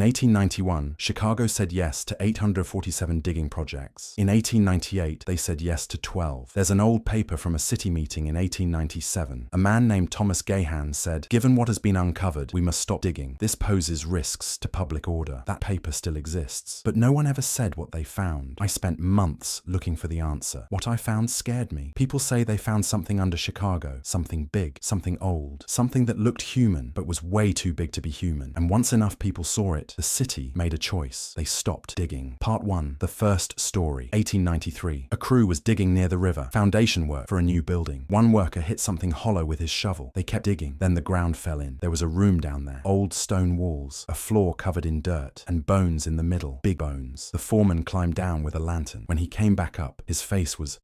1891, Chicago said yes to 847 digging projects. In 1898, they said yes to 12. There's an old paper from a city meeting in 1897. A man named Thomas Gahan said, "Given what has been uncovered, we must stop digging. This poses risks to public order." That paper still exists. But no one ever said what they found. I spent months looking for the answer. What I found scared me. People say they found something under Chicago, something big, something old, something that looked human, but was way too big to be human. And once enough people saw it, the city made a choice. They stopped digging. Part 1. The first story. 1893. A crew was digging near the river. Foundation work for a new building. One worker hit something hollow with his shovel. They kept digging. Then the ground fell in. There was a room down there. Old stone walls, a floor covered in dirt, and bones in the middle. Big bones. The foreman climbed down with a lantern. When he came back up, his face was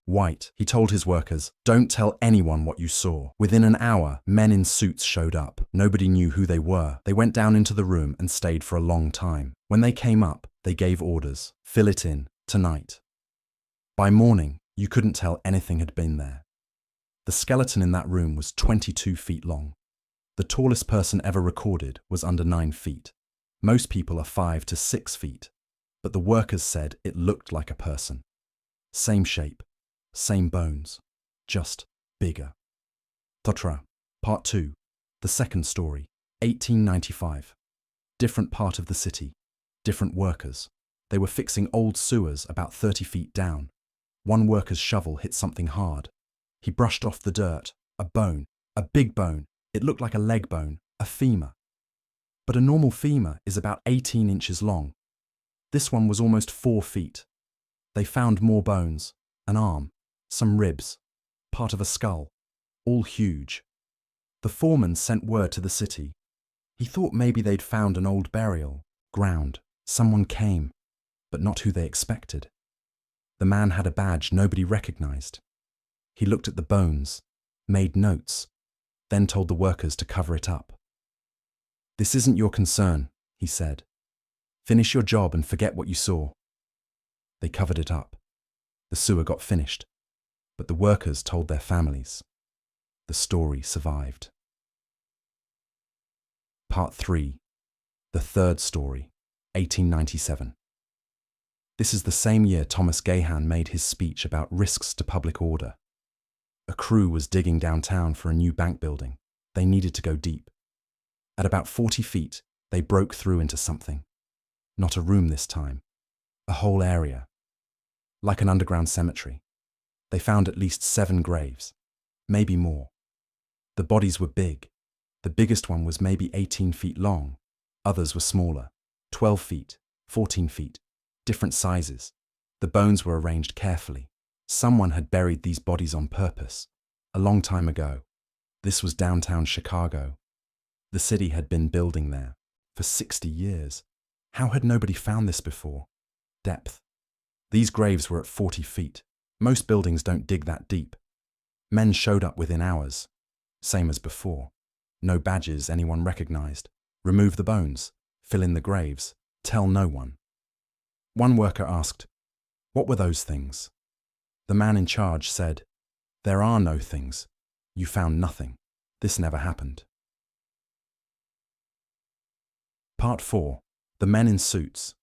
white. He told his workers, "Don't tell anyone what you saw." Within an hour, men in suits showed up. Nobody knew who they were. They went down into the room and stayed for a long time. When they came up, they gave orders. "Fill it in, tonight." By morning, you couldn't tell anything had been there. The skeleton in that room was 22 feet long. The tallest person ever recorded was under 9 feet. Most people are 5 to 6 feet. But the workers said it looked like a person. Same shape. Same bones, just bigger. Totra. Part 2. The second story. 1895. Different part of the city. Different workers. They were fixing old sewers about 30 feet down. One worker's shovel hit something hard. He brushed off the dirt. A bone. A big bone. It looked like a leg bone. A femur. But a normal femur is about 18 inches long. This one was almost 4 feet. They found more bones. An arm. Some ribs, part of a skull, all huge. The foreman sent word to the city. He thought maybe they'd found an old burial ground. Someone came, but not who they expected. The man had a badge nobody recognized. He looked at the bones, made notes, then told the workers to cover it up. "This isn't your concern," he said. "Finish your job and forget what you saw." They covered it up. The sewer got finished. But the workers told their families. The story survived. Part 3. The third story. 1897. This is the same year Thomas Gahan made his speech about risks to public order. A crew was digging downtown for a new bank building. They needed to go deep. At about 40 feet, they broke through into something. Not a room this time. A whole area. Like an underground cemetery. They found at least 7 graves, maybe more. The bodies were big. The biggest one was maybe 18 feet long. Others were smaller, 12 feet, 14 feet, different sizes. The bones were arranged carefully. Someone had buried these bodies on purpose, a long time ago. This was downtown Chicago. The city had been building there for 60 years. How had nobody found this before? Depth. These graves were at 40 feet. Most buildings don't dig that deep. Men showed up within hours. Same as before. No badges anyone recognized. Remove the bones. Fill in the graves. Tell no one. One worker asked, "What were those things?" The man in charge said, "There are no things. You found nothing. This never happened." Part 4. The men in suits.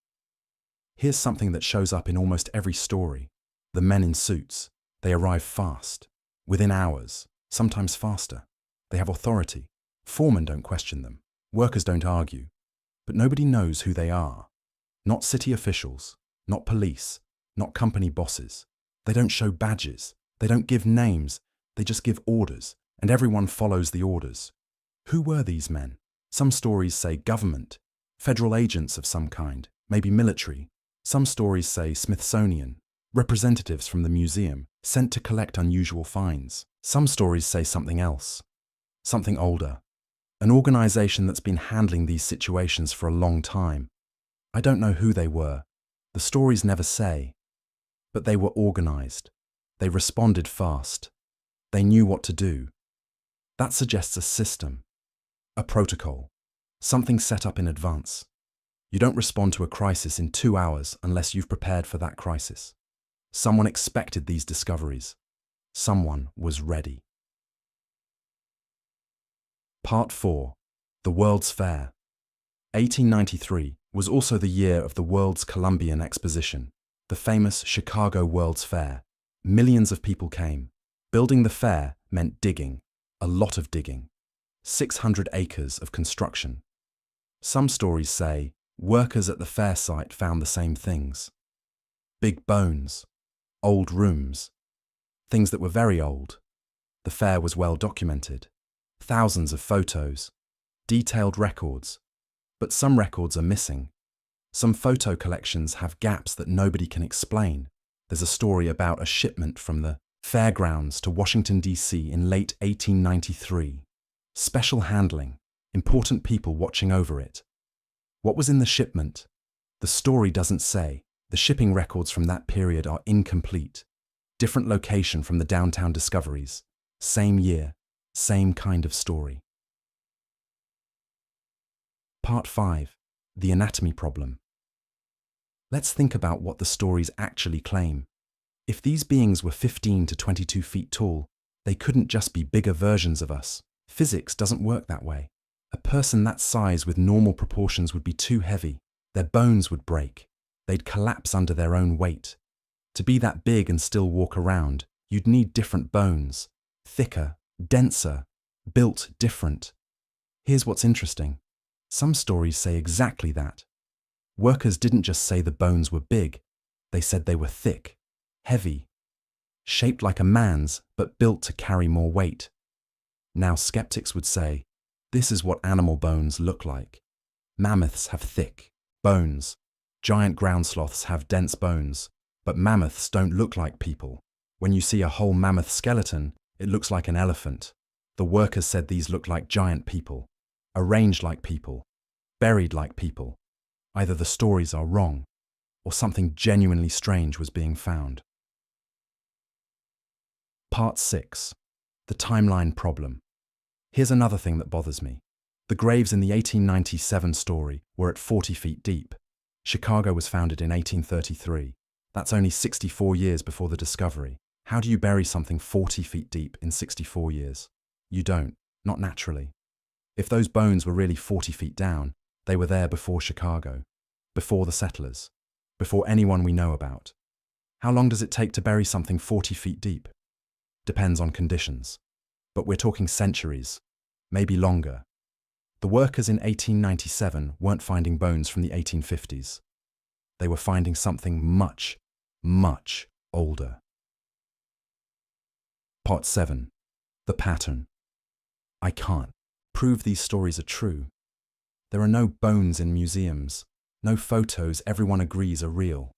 Here's something that shows up in almost every story. The men in suits. They arrive fast. Within hours. Sometimes faster. They have authority. Foremen don't question them. Workers don't argue. But nobody knows who they are. Not city officials. Not police. Not company bosses. They don't show badges. They don't give names. They just give orders. And everyone follows the orders. Who were these men? Some stories say government. Federal agents of some kind. Maybe military. Some stories say Smithsonian. Representatives from the museum, sent to collect unusual finds. Some stories say something else. Something older. An organization that's been handling these situations for a long time. I don't know who they were. The stories never say. But they were organized. They responded fast. They knew what to do. That suggests a system. A protocol. Something set up in advance. You don't respond to a crisis in 2 hours unless you've prepared for that crisis. Someone expected these discoveries. Someone was ready. Part 4. The World's Fair. 1893 was also the year of the World's Columbian Exposition, the famous Chicago World's Fair. Millions of people came. Building the fair meant digging, a lot of digging. 600 acres of construction. Some stories say workers at the fair site found the same things. Big bones, old rooms, things that were very old. The fair was well documented. Thousands of photos, detailed records. But some records are missing. Some photo collections have gaps that nobody can explain. There's a story about a shipment from the fairgrounds to Washington, D.C. in late 1893. Special handling, important people watching over it. What was in the shipment? The story doesn't say. The shipping records from that period are incomplete. Different location from the downtown discoveries. Same year, same kind of story. Part 5. The anatomy problem. Let's think about what the stories actually claim. If these beings were 15 to 22 feet tall, they couldn't just be bigger versions of us. Physics doesn't work that way. A person that size with normal proportions would be too heavy. Their bones would break. They'd collapse under their own weight. To be that big and still walk around, you'd need different bones. Thicker, denser, built different. Here's what's interesting. Some stories say exactly that. Workers didn't just say the bones were big. They said they were thick, heavy, shaped like a man's, but built to carry more weight. Now skeptics would say, this is what animal bones look like. Mammoths have thick bones. Giant ground sloths have dense bones. But mammoths don't look like people. When you see a whole mammoth skeleton, it looks like an elephant. The workers said these look like giant people, arranged like people, buried like people. Either the stories are wrong, or something genuinely strange was being found. Part 6. The timeline problem. Here's another thing that bothers me. The graves in the 1897 story were at 40 feet deep. Chicago was founded in 1833. That's only 64 years before the discovery. How do you bury something 40 feet deep in 64 years? You don't, not naturally. If those bones were really 40 feet down, they were there before Chicago, before the settlers, before anyone we know about. How long does it take to bury something 40 feet deep? Depends on conditions. But we're talking centuries, maybe longer. The workers in 1897 weren't finding bones from the 1850s. They were finding something much, much older. Part 7. The pattern. I can't prove these stories are true. There are no bones in museums, no photos everyone agrees are real.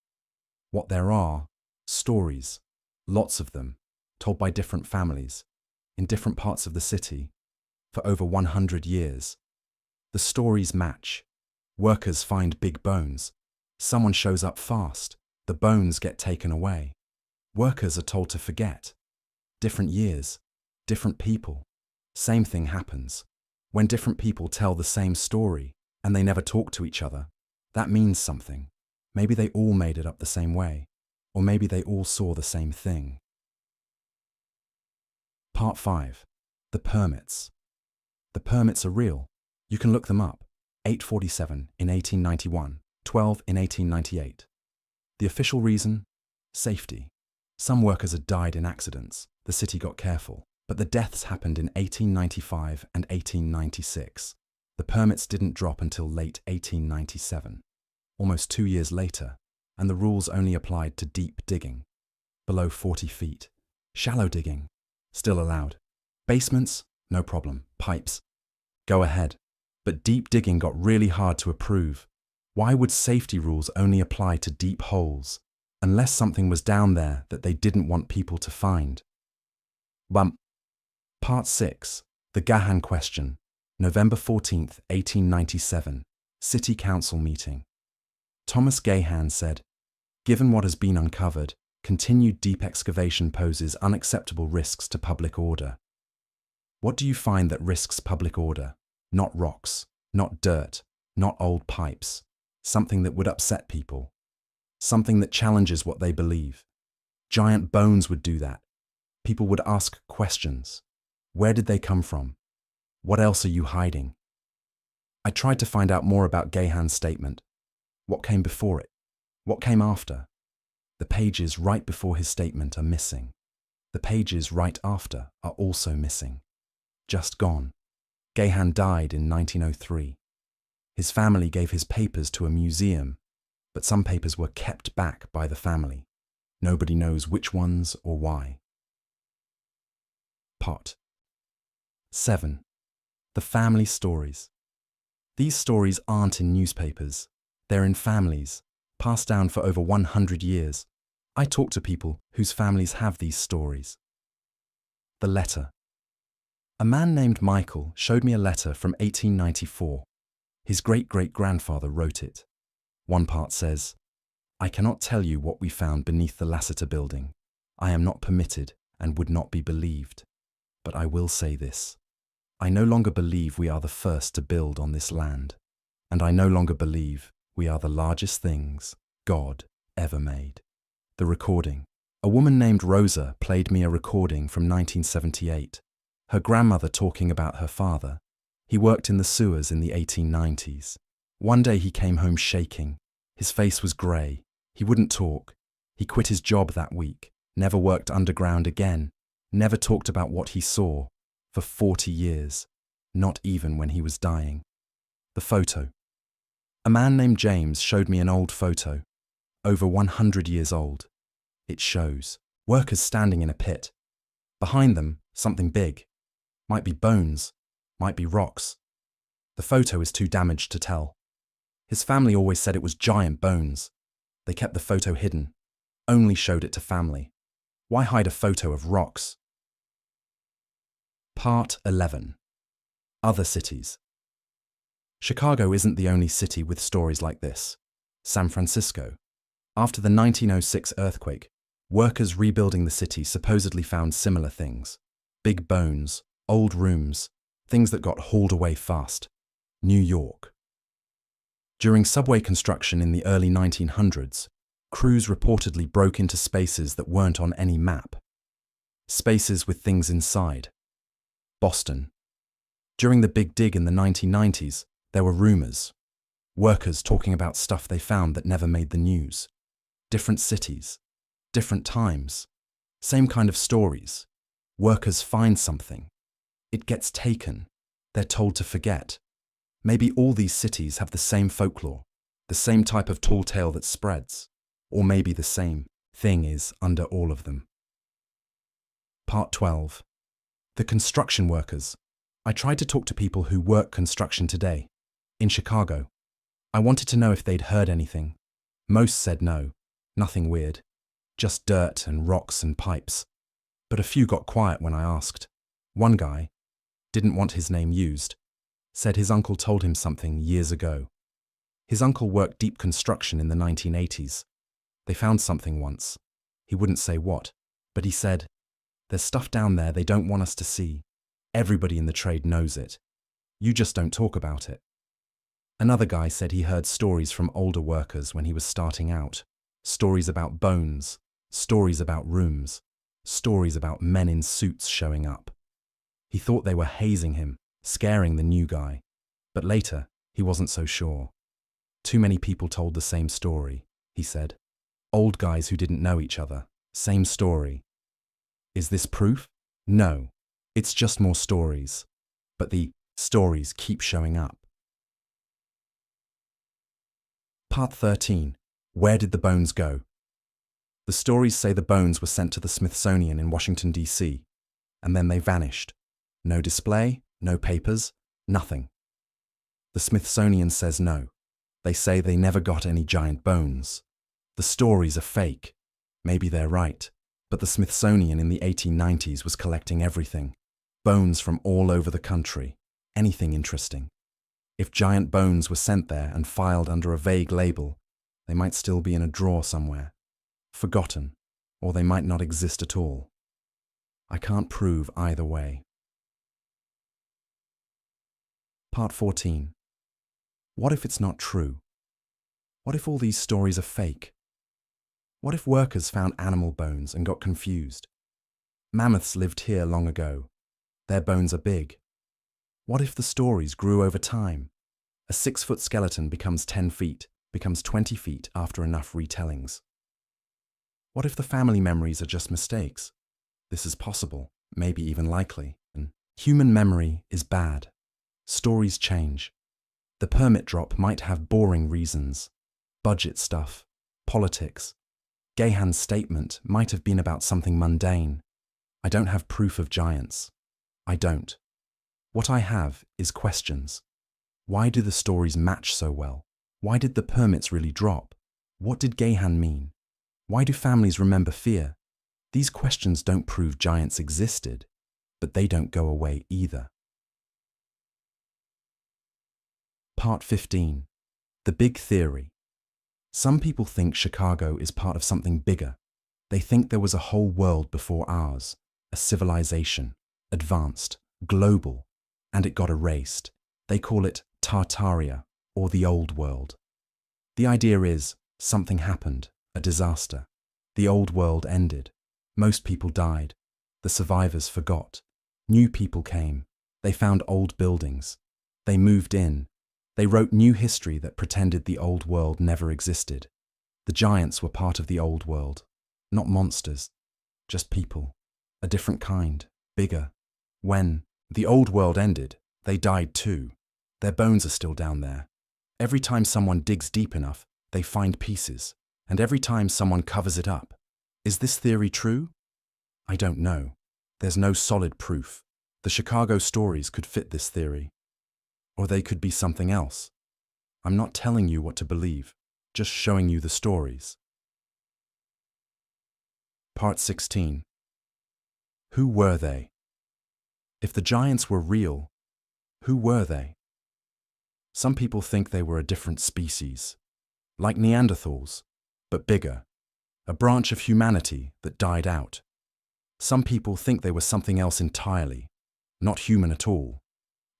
What there are, stories, lots of them, told by different families, in different parts of the city, for over 100 years. The stories match. Workers find big bones. Someone shows up fast. The bones get taken away. Workers are told to forget. Different years, different people. Same thing happens. When different people tell the same story and they never talk to each other, that means something. Maybe they all made it up the same way, or maybe they all saw the same thing. Part 5. The permits. The permits are real. You can look them up. 847 in 1891, 12 in 1898. The official reason? Safety. Some workers had died in accidents. The city got careful. But the deaths happened in 1895 and 1896. The permits didn't drop until late 1897, almost 2 years later, and the rules only applied to deep digging, below 40 feet. Shallow digging, still allowed. Basements, no problem. Pipes, go ahead. But deep digging got really hard to approve. Why would safety rules only apply to deep holes, unless something was down there that they didn't want people to find? Part 6. The Gahan Question. November 14th, 1897. City Council meeting. Thomas Gahan said, "Given what has been uncovered, continued deep excavation poses unacceptable risks to public order." What do you find that risks public order? Not rocks, not dirt, not old pipes. Something that would upset people. Something that challenges what they believe. Giant bones would do that. People would ask questions. Where did they come from? What else are you hiding? I tried to find out more about Gahan's statement. What came before it? What came after? The pages right before his statement are missing. The pages right after are also missing. Just gone. Gahan died in 1903. His family gave his papers to a museum, but some papers were kept back by the family. Nobody knows which ones or why. Part 7. The family stories. These stories aren't in newspapers. They're in families, passed down for over 100 years. I talk to people whose families have these stories. The letter. A man named Michael showed me a letter from 1894. His great-great-grandfather wrote it. One part says, "I cannot tell you what we found beneath the Lassiter building. I am not permitted and would not be believed. But I will say this. I no longer believe we are the first to build on this land, and I no longer believe we are the largest things God ever made." The recording. A woman named Rosa played me a recording from 1978. Her grandmother talking about her father. He worked in the sewers in the 1890s. One day he came home shaking. His face was grey. He wouldn't talk. He quit his job that week, never worked underground again, never talked about what he saw for 40 years, not even when he was dying. The photo. A man named James showed me an old photo, over 100 years old. It shows workers standing in a pit. Behind them, something big. Might be bones, might be rocks. The photo is too damaged to tell. His family always said it was giant bones. They kept the photo hidden, only showed it to family. Why hide a photo of rocks? Part 11. Other cities. Chicago isn't the only city with stories like this. San Francisco. After the 1906 earthquake, workers rebuilding the city supposedly found similar things. Big bones, old rooms, things that got hauled away fast. New York. During subway construction in the early 1900s, crews reportedly broke into spaces that weren't on any map. Spaces with things inside. Boston. During the Big Dig in the 1990s, there were rumors. Workers talking about stuff they found that never made the news. Different cities. Different times. Same kind of stories. Workers find something. It gets taken. They're told to forget. Maybe all these cities have the same folklore, the same type of tall tale that spreads, or maybe the same thing is under all of them. Part 12. The construction workers. I tried to talk to people who work construction today, in Chicago. I wanted to know if they'd heard anything. Most said no, nothing weird, just dirt and rocks and pipes. But a few got quiet when I asked. One guy, didn't want his name used, said his uncle told him something years ago. His uncle worked deep construction in the 1980s. They found something once. He wouldn't say what, but he said, "There's stuff down there they don't want us to see. Everybody in the trade knows it. You just don't talk about it." Another guy said he heard stories from older workers when he was starting out. Stories about bones, stories about rooms, stories about men in suits showing up. He thought they were hazing him, scaring the new guy, but later he wasn't so sure. Too many people told the same story, he said. Old guys who didn't know each other, same story. Is this proof? No, it's just more stories. But the stories keep showing up. Part 13. Where did the bones go? The stories say the bones were sent to the Smithsonian in Washington, D.C., and then they vanished. No display, no papers, nothing. The Smithsonian says no. They say they never got any giant bones. The stories are fake. Maybe they're right. But the Smithsonian in the 1890s was collecting everything. Bones from all over the country. Anything interesting. If giant bones were sent there and filed under a vague label, they might still be in a drawer somewhere. Forgotten. Or they might not exist at all. I can't prove either way. Part 14. What if it's not true? What if all these stories are fake? What if workers found animal bones and got confused? Mammoths lived here long ago. Their bones are big. What if the stories grew over time? A 6-foot skeleton becomes 10 feet, becomes 20 feet after enough retellings. What if the family memories are just mistakes? This is possible, maybe even likely. And human memory is bad. Stories change. The permit drop might have boring reasons. Budget stuff, politics. Gahan's statement might have been about something mundane. I don't have proof of giants. I don't. What I have is questions. Why do the stories match so well? Why did the permits really drop? What did Gahan mean? Why do families remember fear? These questions don't prove giants existed, but they don't go away either. Part 15. The Big Theory. Some people think Chicago is part of something bigger. They think there was a whole world before ours, a civilization, advanced, global, and it got erased. They call it Tartaria, or the Old World. The idea is, something happened, a disaster. The old world ended. Most people died. The survivors forgot. New people came. They found old buildings. They moved in. They wrote new history that pretended the old world never existed. The giants were part of the old world. Not monsters, just people. A different kind, bigger. When the old world ended, they died too. Their bones are still down there. Every time someone digs deep enough, they find pieces. And every time someone covers it up. Is this theory true? I don't know. There's no solid proof. The Chicago stories could fit this theory. Or they could be something else. I'm not telling you what to believe, just showing you the stories. Part 16. Who were they? If the giants were real, who were they? Some people think they were a different species, like Neanderthals, but bigger, a branch of humanity that died out. Some people think they were something else entirely, not human at all,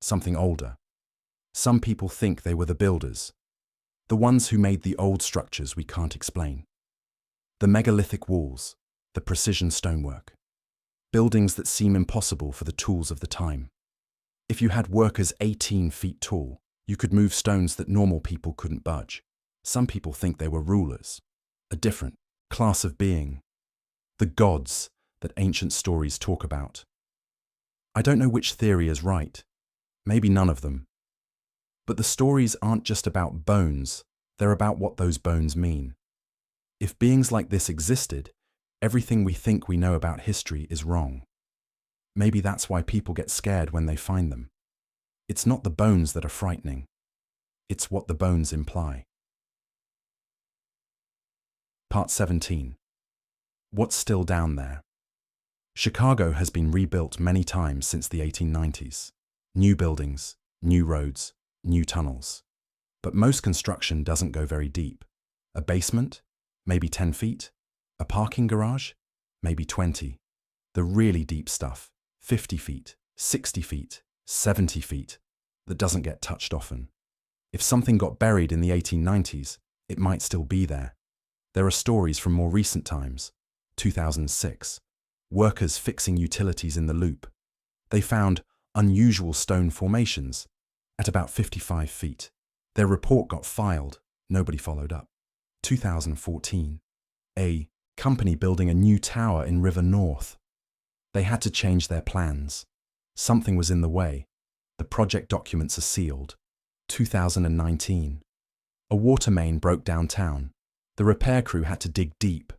something older. Some people think they were the builders, the ones who made the old structures we can't explain. The megalithic walls, the precision stonework, buildings that seem impossible for the tools of the time. If you had workers 18 feet tall, you could move stones that normal people couldn't budge. Some people think they were rulers, a different class of being, the gods that ancient stories talk about. I don't know which theory is right, maybe none of them. But the stories aren't just about bones, they're about what those bones mean. If beings like this existed, everything we think we know about history is wrong. Maybe that's why people get scared when they find them. It's not the bones that are frightening, it's what the bones imply. Part 17. What's still down there? Chicago has been rebuilt many times since the 1890s. New buildings, new roads, new tunnels. But most construction doesn't go very deep. A basement? Maybe 10 feet. A parking garage? Maybe 20. The really deep stuff, 50 feet, 60 feet, 70 feet, that doesn't get touched often. If something got buried in the 1890s, it might still be there. There are stories from more recent times. 2006. Workers fixing utilities in the loop. They found unusual stone formations at about 55 feet. Their report got filed. Nobody followed up. 2014. A company building a new tower in River North. They had to change their plans. Something was in the way. The project documents are sealed. 2019. A water main broke downtown. The repair crew had to dig deep.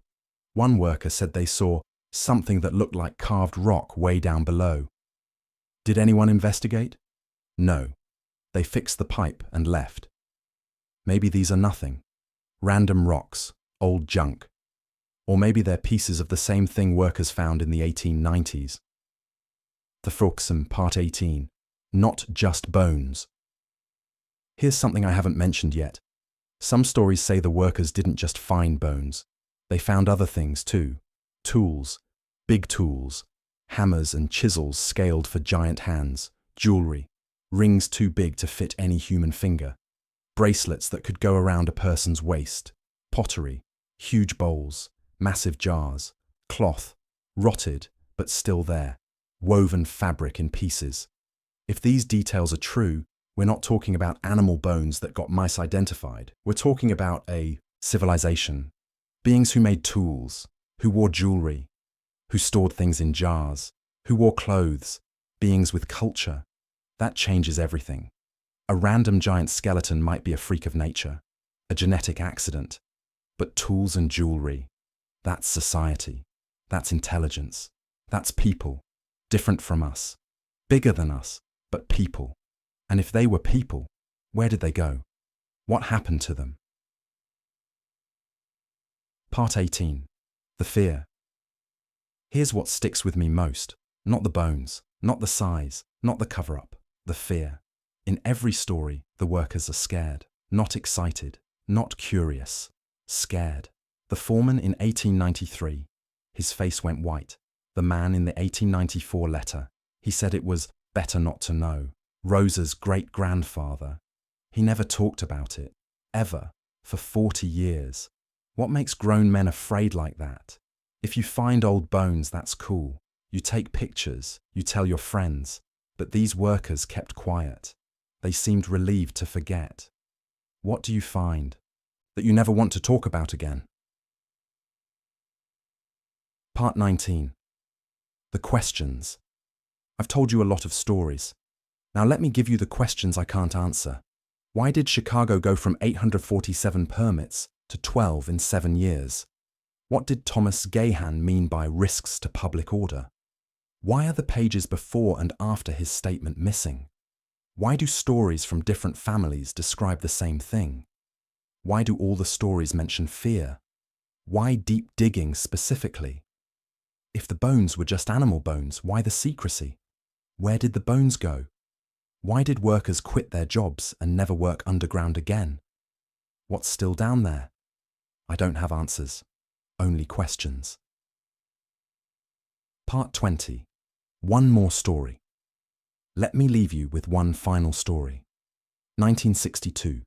One worker said they saw something that looked like carved rock way down below. Did anyone investigate? No. They fixed the pipe and left. Maybe these are nothing. Random rocks, old junk. Or maybe they're pieces of the same thing workers found in the 1890s. The Fruxum, Part 18. Not just bones. Here's something I haven't mentioned yet. Some stories say the workers didn't just find bones. They found other things too. Tools, big tools, hammers and chisels scaled for giant hands, jewelry, rings too big to fit any human finger, bracelets that could go around a person's waist, pottery, huge bowls, massive jars, cloth, rotted but still there, woven fabric in pieces. If these details are true, We're not talking about animal bones that got mice identified. We're talking about a civilization, beings who made tools, who wore jewelry, who stored things in jars, who wore clothes, beings with culture. That changes everything. A random giant skeleton might be a freak of nature, a genetic accident, but tools and jewelry, that's society, that's intelligence, that's people, different from us, bigger than us, but people. And if they were people, where did they go? What happened to them? Part 18. The fear. Here's what sticks with me most. Not the bones, not the size, not the cover-up, the fear. In every story, the workers are scared, not excited, not curious, scared. The foreman in 1893, his face went white. The man in the 1894 letter, he said it was better not to know. Rosa's great-grandfather, he never talked about it, ever, for 40 years. What makes grown men afraid like that? If you find old bones, that's cool. You take pictures, you tell your friends, but these workers kept quiet. They seemed relieved to forget. What do you find that you never want to talk about again? Part 19. The questions. I've told you a lot of stories. Now let me give you the questions I can't answer. Why did Chicago go from 847 permits to 12 in 7 years? What did Thomas Gahan mean by risks to public order? Why are the pages before and after his statement missing? Why do stories from different families describe the same thing? Why do all the stories mention fear? Why deep digging specifically? If the bones were just animal bones, why the secrecy? Where did the bones go? Why did workers quit their jobs and never work underground again? What's still down there? I don't have answers, only questions. Part 20. One more story. Let me leave you with one final story. 1962.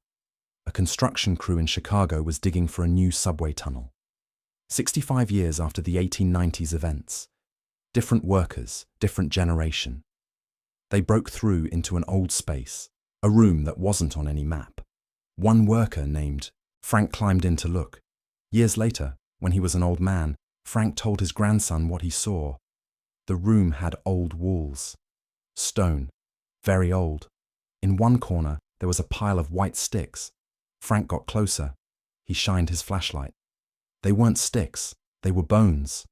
A construction crew in Chicago was digging for a new subway tunnel. 65 years after the 1890s events. Different workers, different generation. They broke through into an old space, a room that wasn't on any map. One worker named Frank climbed in to look. Years later, when he was an old man, Frank told his grandson what he saw. The room had old walls. Stone, very old. In one corner, there was a pile of white sticks. Frank got closer. He shined his flashlight. They weren't sticks, they were bones.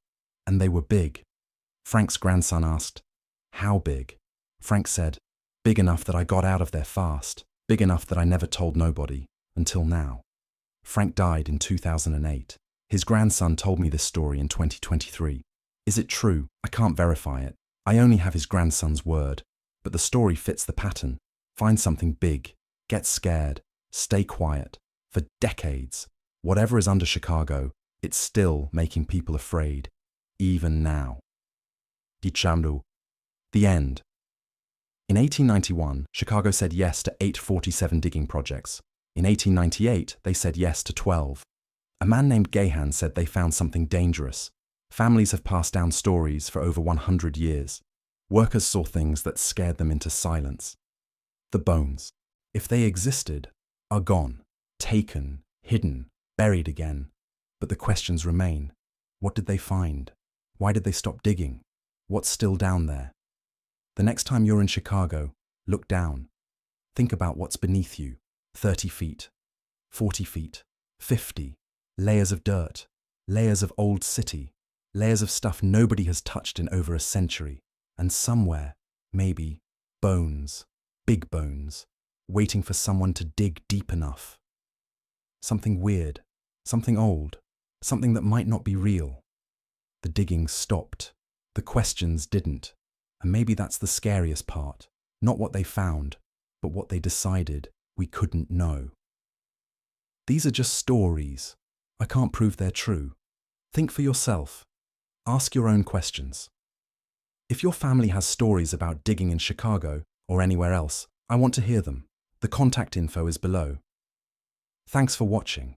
And they were big. Frank's grandson asked, "How big?" Frank said, "Big enough that I got out of there fast. Big enough that I never told nobody, until now." Frank died in 2008. His grandson told me this story in 2023. Is it true? I can't verify it. I only have his grandson's word. But the story fits the pattern. Find something big. Get scared. Stay quiet. For decades, whatever is under Chicago, it's still making people afraid. Even now. Dicendo. The end. In 1891, Chicago said yes to 847 digging projects. In 1898, they said yes to 12. A man named Gahan said they found something dangerous. Families have passed down stories for over 100 years. Workers saw things that scared them into silence. The bones, if they existed, are gone, taken, hidden, buried again. But the questions remain. What did they find? Why did they stop digging? What's still down there? The next time you're in Chicago, look down. Think about what's beneath you. 30 feet, 40 feet, 50. Layers of dirt, layers of old city, layers of stuff nobody has touched in over a century. And somewhere, maybe, bones, big bones, waiting for someone to dig deep enough. Something weird, something old, something that might not be real. The digging stopped. The questions didn't. And maybe that's the scariest part. Not what they found, but what they decided we couldn't know. These are just stories. I can't prove they're true. Think for yourself. Ask your own questions. If your family has stories about digging in Chicago or anywhere else, I want to hear them. The contact info is below. Thanks for watching.